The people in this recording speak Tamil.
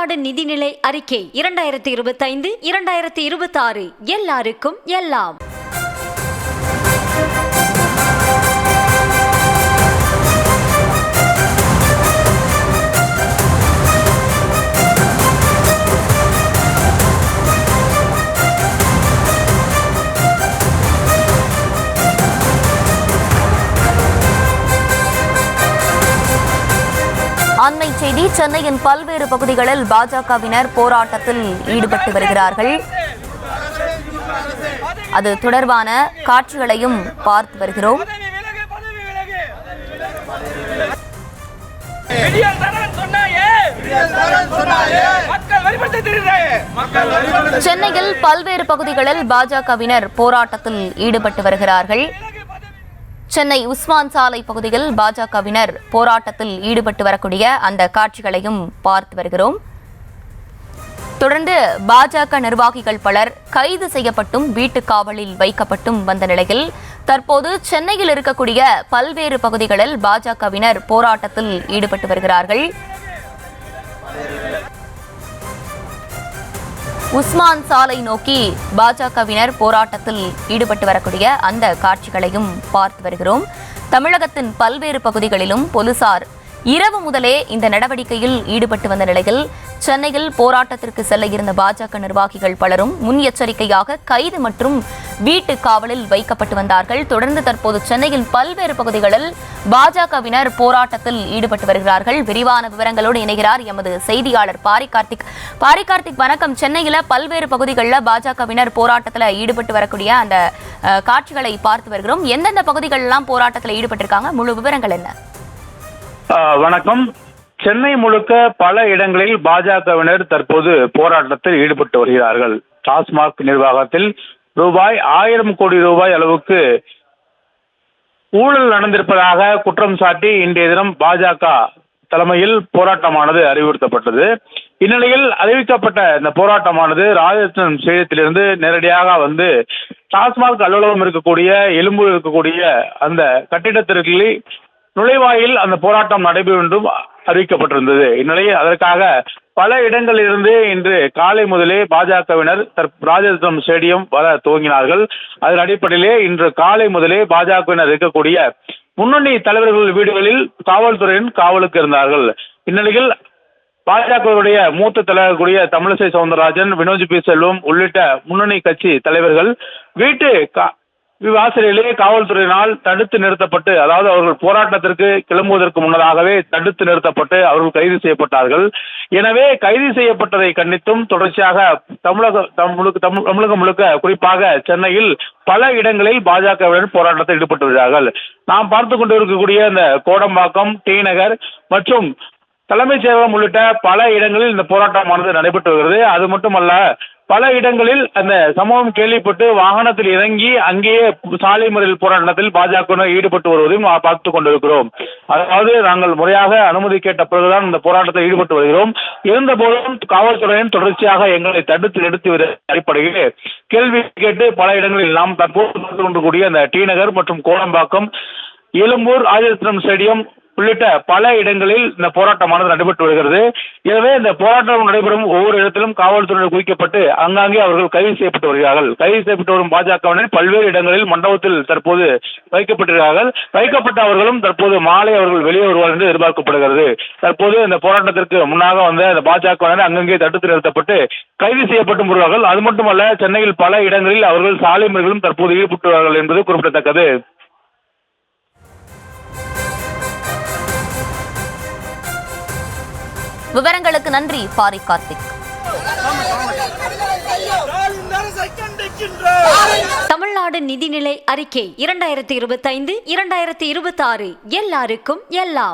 தமிழ்நாடு நிதிநிலை அறிக்கை 2025-2026 எல்லாருக்கும் எல்லாம். அண்மை செய்தி. சென்னையின் பல்வேறு பகுதிகளில் பாஜகவினர் போராட்டத்தில் ஈடுபட்டு வருகிறார்கள். அது தொடர்பான காட்சிகளையும் பார்த்து வருகிறோம். சென்னையில் பல்வேறு பகுதிகளில் பாஜகவினர் போராட்டத்தில் ஈடுபட்டு வருகிறார்கள். சென்னை உஸ்மான் சாலை பகுதியில் பாஜகவினர் போராட்டத்தில் ஈடுபட்டு வரக்கூடிய அந்த காட்சிகளையும் பார்த்து வருகிறோம். தொடர்ந்து பாஜக நிர்வாகிகள் பலர் கைது செய்யப்பட்டும் வீட்டு காவலில் வைக்கப்பட்டும் வந்த நிலையில் தற்போது சென்னையில் இருக்கக்கூடிய பல்வேறு பகுதிகளில் பாஜகவினர் போராட்டத்தில் ஈடுபட்டு வருகிறார்கள். உஸ்மான் சாலை நோக்கி பாஜகவினர் போராட்டத்தில் ஈடுபட்டு வரக்கூடிய அந்த காட்சிகளையும் பார்த்து வருகிறோம். தமிழகத்தின் பல்வேறு பகுதிகளிலும் போலீசார் இரவு முதலே இந்த நடவடிக்கையில் ஈடுபட்டு வந்த நிலையில் சென்னையில் போராட்டத்திற்கு செல்ல இருந்த பாஜக நிர்வாகிகள் பலரும் முன் எச்சரிக்கையாக கைது மற்றும் வீட்டு காவலில் வைக்கப்பட்டு வந்தார்கள். தொடர்ந்து தற்போது சென்னையில் பல்வேறு பகுதிகளில் பாஜகவினர் போராட்டத்தில் ஈடுபட்டு வருகிறார்கள். விரிவான விவரங்களோடு இணைகிறார் எமது செய்தியாளர் பாரிகார்த்திக். வணக்கம். சென்னையில பல்வேறு பகுதிகளில் பாஜகவினர் போராட்டத்தில் ஈடுபட்டு வரக்கூடிய அந்த காட்சிகளை பார்த்து வருகிறோம். எந்தெந்த பகுதிகளெல்லாம் போராட்டத்தில் ஈடுபட்டிருக்காங்க, முழு விவரங்கள் என்ன? வணக்கம். சென்னை முழுக்க பல இடங்களில் பாஜகவினர் தற்போது போராட்டத்தில் ஈடுபட்டு வருகிறார்கள். டாஸ்மாக் நிர்வாகத்தில் ரூபாய் 1000 கோடி அளவுக்கு ஊழல் நடந்திருப்பதாக குற்றம் சாட்டி இன்றைய தினம் பாஜக தலைமையில் போராட்டமானது அறிவுறுத்தப்பட்டது. இந்நிலையில் அறிவிக்கப்பட்ட இந்த போராட்டமானது ராஜரத்னம் ஸ்டேடியத்திலிருந்து நேரடியாக வந்து டாஸ்மாக் அலுவலகம் இருக்கக்கூடிய எழும்பூர் இருக்கக்கூடிய அந்த கட்டிடத்திற்கு நுழைவாயில் அந்த போராட்டம் நடைபெறும் என்றும் அறிவிக்கப்பட்டிருந்தது. இந்நிலையில் அதற்காக பல இடங்களிலிருந்து இன்று காலை முதலே பாஜகவினர் ராஜரத்னம் ஸ்டேடியம் வர துவங்கினார்கள். அதன் அடிப்படையிலே இன்று காலை முதலே பாஜகவினர் இருக்கக்கூடிய முன்னணி தலைவர்கள் வீடுகளில் காவல்துறையின் காவலுக்கு இருந்தார்கள். இந்நிலையில் பாஜகவுடைய மூத்த தலைவர்களுடைய தமிழிசை சவுந்தரராஜன், வினோத் பி செல்வம் உள்ளிட்ட முன்னணி கட்சி தலைவர்கள் வீட்டு வாசலிலே காவல்துறையினால் தடுத்து நிறுத்தப்பட்டு, அதாவது அவர்கள் போராட்டத்திற்கு கிளம்புவதற்கு முன்னதாகவே தடுத்து நிறுத்தப்பட்டு அவர்கள் கைது செய்யப்பட்டார்கள். எனவே கைது செய்யப்பட்டதை கண்டித்தும் தொடர்ச்சியாக தமிழகம் முழுக்க குறிப்பாக சென்னையில் பல இடங்களில் பாஜகவினர் போராட்டத்தில் ஈடுபட்டு வருகிறார்கள். நாம் பார்த்து கொண்டிருக்கக்கூடிய இந்த கோடம்பாக்கம், டி நகர் மற்றும் தலைமைச் செயலகம் உள்ளிட்ட பல இடங்களில் இந்த போராட்டமானது நடைபெற்று வருகிறது. அது மட்டுமல்ல, பல இடங்களில் அந்த சம்பவம் கேள்விப்பட்டு வாகனத்தில் இறங்கி அங்கேயே சாலை மறியல் போராட்டத்தில் பாஜகவினர் ஈடுபட்டு வருவதையும் பார்த்துக் கொண்டிருக்கிறோம். அதாவது நாங்கள் முறையாக அனுமதி கேட்ட பிறகுதான் இந்த போராட்டத்தில் ஈடுபட்டு வருகிறோம். இருந்த போதும் காவல்துறையின் தொடர்ச்சியாக எங்களை தடுத்து நிறுத்தி அடிப்படையில் கேள்வி கேட்டு பல இடங்களில் நாம் தற்போது பார்த்துக் கொண்டிருக்கூடிய அந்த டி நகர் மற்றும் கோடம்பாக்கம், எழும்பூர், ராஜரத்னம் ஸ்டேடியம் உள்ளிட்ட பல இடங்களில் இந்த போராட்டமானது நடைபெற்று வருகிறது. எனவே இந்த போராட்டம் நடைபெறும் ஒவ்வொரு இடத்திலும் காவல்துறையினர் குவிக்கப்பட்டு அங்காங்கே அவர்கள் கைது செய்யப்பட்டு வருகிறார்கள். கைது செய்யப்பட்டு வரும் பாஜகவினர் பல்வேறு இடங்களில் மண்டபத்தில் தற்போது வைக்கப்பட்டிருக்கிறார்கள். வைக்கப்பட்ட அவர்களும் தற்போது மாலை அவர்கள் வெளியே வருவார் என்று எதிர்பார்க்கப்படுகிறது. தற்போது இந்த போராட்டத்திற்கு முன்னாக வந்த இந்த பாஜகவினர் அங்கங்கே தடுத்து நிறுத்தப்பட்டு கைது செய்யப்பட்டு வருவார்கள். அது மட்டுமல்ல, சென்னையில் பல இடங்களில் அவர்கள் சாலை மறியலிலும் தற்போது ஈடுபட்டுள்ளார்கள் என்பது குறிப்பிடத்தக்கது. விவரங்களுக்கு நன்றி பாரிகார்த்திக். தமிழ்நாடு நிதிநிலை அறிக்கை 2025-2026 எல்லாருக்கும் எல்லாம்.